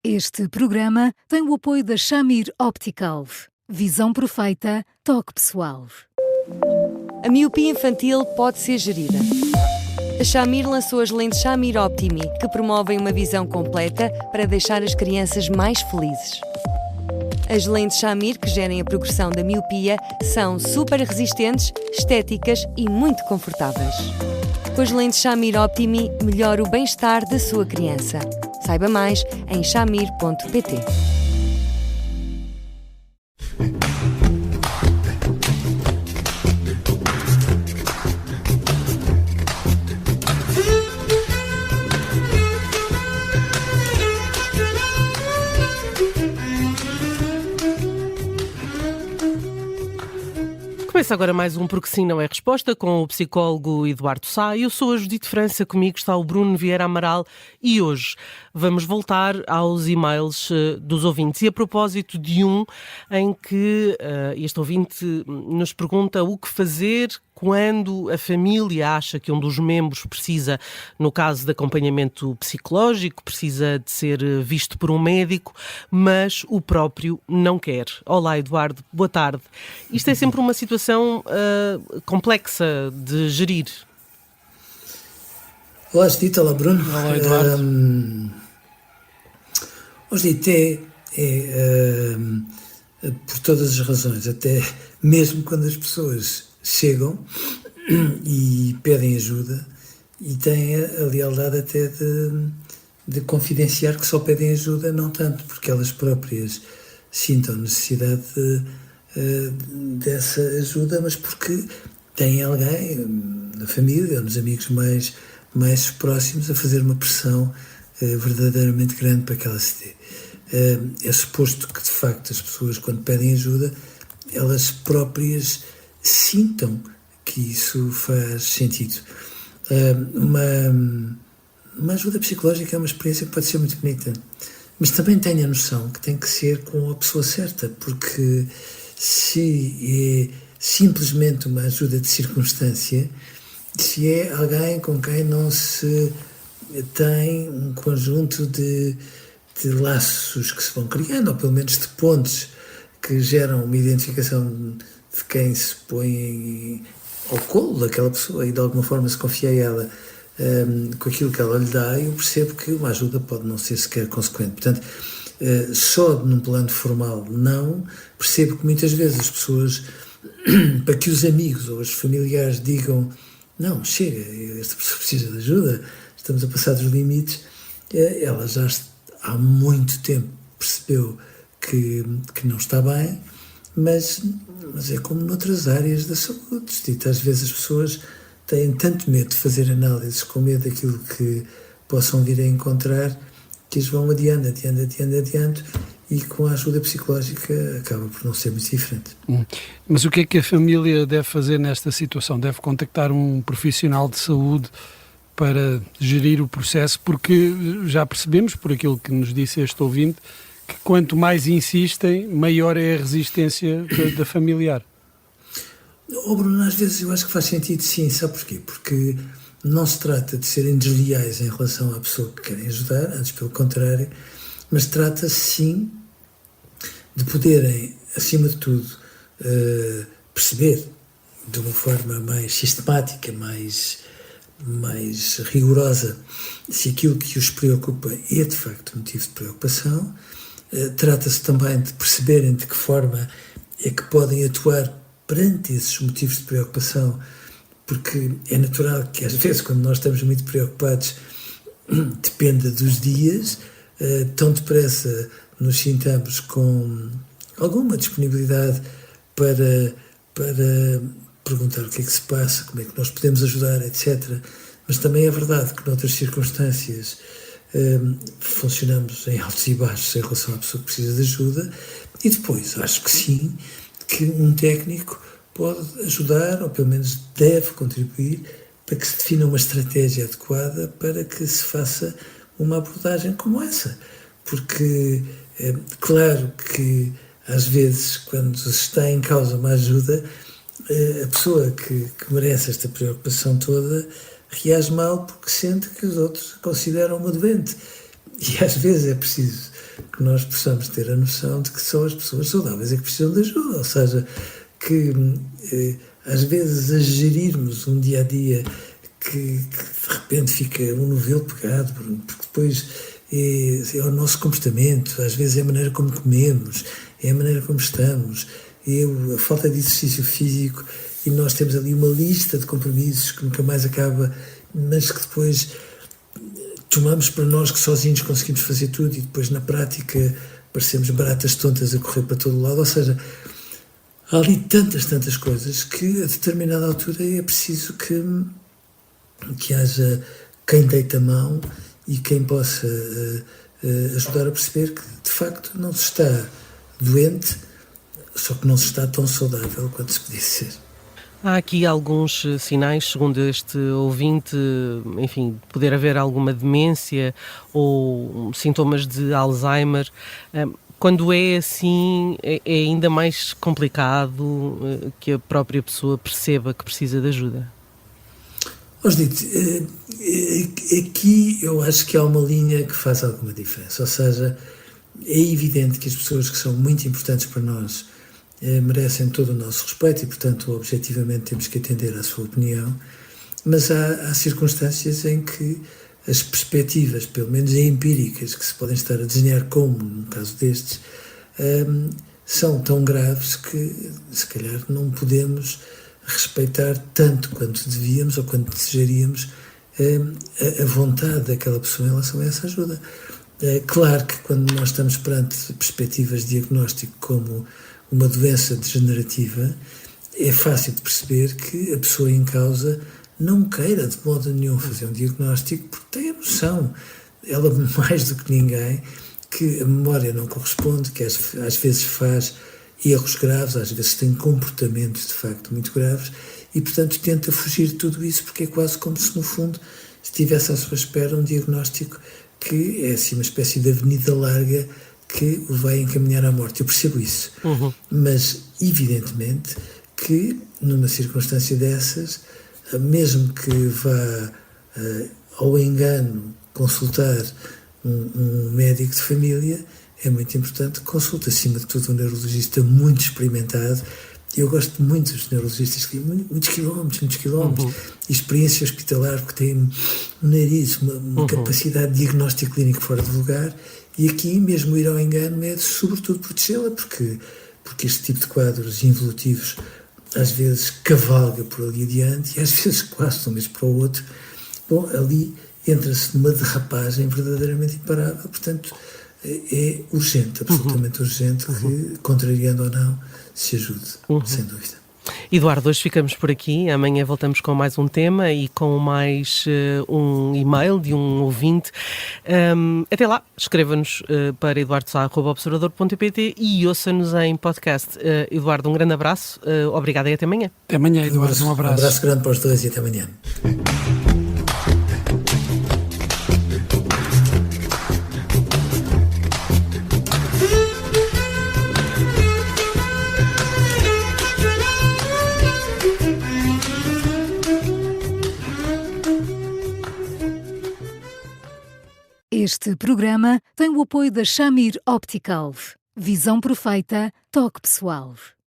Este programa tem o apoio da Shamir Optical. Visão perfeita, toque pessoal. A miopia infantil pode ser gerida. A Shamir lançou as lentes Shamir Optimi, que promovem uma visão completa para deixar as crianças mais felizes. As lentes Shamir, que gerem a progressão da miopia, são super resistentes, estéticas e muito confortáveis. Com as lentes Shamir Optimi, melhora o bem-estar da sua criança. Saiba mais em shamir.pt. Começa agora mais um Porque Sim Não É Resposta com o psicólogo Eduardo Sá. Eu sou a Judite França, comigo está o Bruno Vieira Amaral e hoje vamos voltar aos e-mails dos ouvintes. E a propósito de um em que este ouvinte nos pergunta o que fazer quando a família acha que um dos membros precisa, no caso de acompanhamento psicológico, precisa de ser visto por um médico, mas o próprio não quer. Olá, Eduardo, boa tarde. Isto é sempre uma situação complexa de gerir. Olá, Judite, olá, Bruno. Olá, Eduardo. Hoje por todas as razões, até mesmo quando as pessoas chegam e pedem ajuda e têm a lealdade até de confidenciar que só pedem ajuda, não tanto porque elas próprias sintam necessidade dessa ajuda, mas porque têm alguém na família ou nos amigos mais próximos a fazer uma pressão verdadeiramente grande para que ela se dê. É suposto que, de facto, as pessoas, quando pedem ajuda, elas próprias sintam que isso faz sentido. Uma ajuda psicológica é uma experiência que pode ser muito bonita, mas também tenho a noção que tem que ser com a pessoa certa, porque se é simplesmente uma ajuda de circunstância, se é alguém com quem não se tem um conjunto de laços que se vão criando, ou pelo menos de pontes que geram uma identificação de quem se põe ao colo daquela pessoa e de alguma forma se confia a ela com aquilo que ela lhe dá, eu percebo que uma ajuda pode não ser sequer consequente. Portanto, só num plano formal não, percebo que muitas vezes as pessoas, para que os amigos ou os familiares digam não, chega, esta pessoa precisa de ajuda, estamos a passar dos limites, ela já há muito tempo percebeu que não está bem, mas é como noutras áreas da saúde. Às vezes as pessoas têm tanto medo de fazer análises, com medo daquilo que possam vir a encontrar, que eles vão adiando, e com a ajuda psicológica acaba por não ser muito diferente. Mas o que é que a família deve fazer nesta situação? Deve contactar um profissional de saúde para gerir o processo, porque já percebemos, por aquilo que nos disse este ouvinte, que quanto mais insistem, maior é a resistência da familiar. Bruno, às vezes eu acho que faz sentido, sim. Sabe porquê? Porque não se trata de serem desleais em relação à pessoa que querem ajudar, antes pelo contrário, mas trata-se sim de poderem, acima de tudo, perceber de uma forma mais sistemática, mais rigorosa, se aquilo que os preocupa é de facto motivo de preocupação. Trata-se também de perceberem de que forma é que podem atuar perante esses motivos de preocupação, porque é natural que às vezes, quando nós estamos muito preocupados, dependa dos dias, tão depressa nos sintamos com alguma disponibilidade para perguntar o que é que se passa, como é que nós podemos ajudar, etc. Mas também é verdade que noutras circunstâncias funcionamos em altos e baixos em relação à pessoa que precisa de ajuda, e depois acho que sim, que um técnico pode ajudar, ou pelo menos deve contribuir, para que se defina uma estratégia adequada para que se faça uma abordagem como essa. Porque claro que às vezes, quando se está em causa uma ajuda, a pessoa que merece esta preocupação toda reage mal porque sente que os outros a consideram uma doente. E às vezes é preciso que nós possamos ter a noção de que só as pessoas saudáveis é que precisam de ajuda, ou seja, que às vezes a gerirmos um dia-a-dia que de repente fica um novelo pegado, porque depois é o nosso comportamento, às vezes é a maneira como comemos, é a maneira como estamos, a falta de exercício físico, e nós temos ali uma lista de compromissos que nunca mais acaba, mas que depois tomamos para nós que sozinhos conseguimos fazer tudo e depois na prática parecemos baratas tontas a correr para todo lado, ou seja, há ali tantas coisas que a determinada altura é preciso que haja quem deite a mão e quem possa ajudar a perceber que de facto não se está doente, só que não se está tão saudável quanto se podia ser. Há aqui alguns sinais, segundo este ouvinte, enfim, poder haver alguma demência ou sintomas de Alzheimer. Quando é assim, é ainda mais complicado que a própria pessoa perceba que precisa de ajuda. Osdito, aqui eu acho que há uma linha que faz alguma diferença, ou seja, é evidente que as pessoas que são muito importantes para nós merecem todo o nosso respeito e, portanto, objetivamente temos que atender à sua opinião, mas há circunstâncias em que as perspectivas, pelo menos empíricas, que se podem estar a desenhar como no caso destes, são tão graves que se calhar não podemos respeitar tanto quanto devíamos ou quanto desejaríamos a vontade daquela pessoa em relação a essa ajuda. Claro que quando nós estamos perante perspectivas de diagnóstico como uma doença degenerativa, é fácil de perceber que a pessoa em causa não queira de modo nenhum fazer um diagnóstico porque tem a noção, ela mais do que ninguém, que a memória não corresponde, que às vezes faz erros graves, às vezes tem comportamentos de facto muito graves e, portanto, tenta fugir de tudo isso porque é quase como se, no fundo, estivesse à sua espera um diagnóstico que é assim uma espécie de avenida larga que o vai encaminhar à morte. Eu percebo isso. Mas, evidentemente, que numa circunstância dessas, mesmo que vá ao engano consultar um médico de família, é muito importante que consulte, acima de tudo, um neurologista muito experimentado. Eu gosto muito dos neurologistas que têm muitos quilómetros, e experiência hospitalar, porque têm um nariz, uma capacidade de diagnóstico clínico fora de lugar, e aqui mesmo ir ao engano é sobretudo protegê-la, porque este tipo de quadros involutivos às vezes cavalga por ali adiante e às vezes quase de um mês para o outro. Bom, ali entra-se numa derrapagem verdadeiramente imparável, portanto é urgente, absolutamente urgente que, contrariando ou não, se ajude, sem dúvida. Eduardo, hoje ficamos por aqui. Amanhã voltamos com mais um tema e com mais um e-mail de um ouvinte. Até lá, escreva-nos para eduardo.observador.pt e ouça-nos em podcast. Eduardo, um grande abraço. Obrigado e até amanhã. Até amanhã, Eduardo. Um abraço. Um abraço grande para os dois e até amanhã. Este programa tem o apoio da Shamir Optical. Visão perfeita, toque pessoal.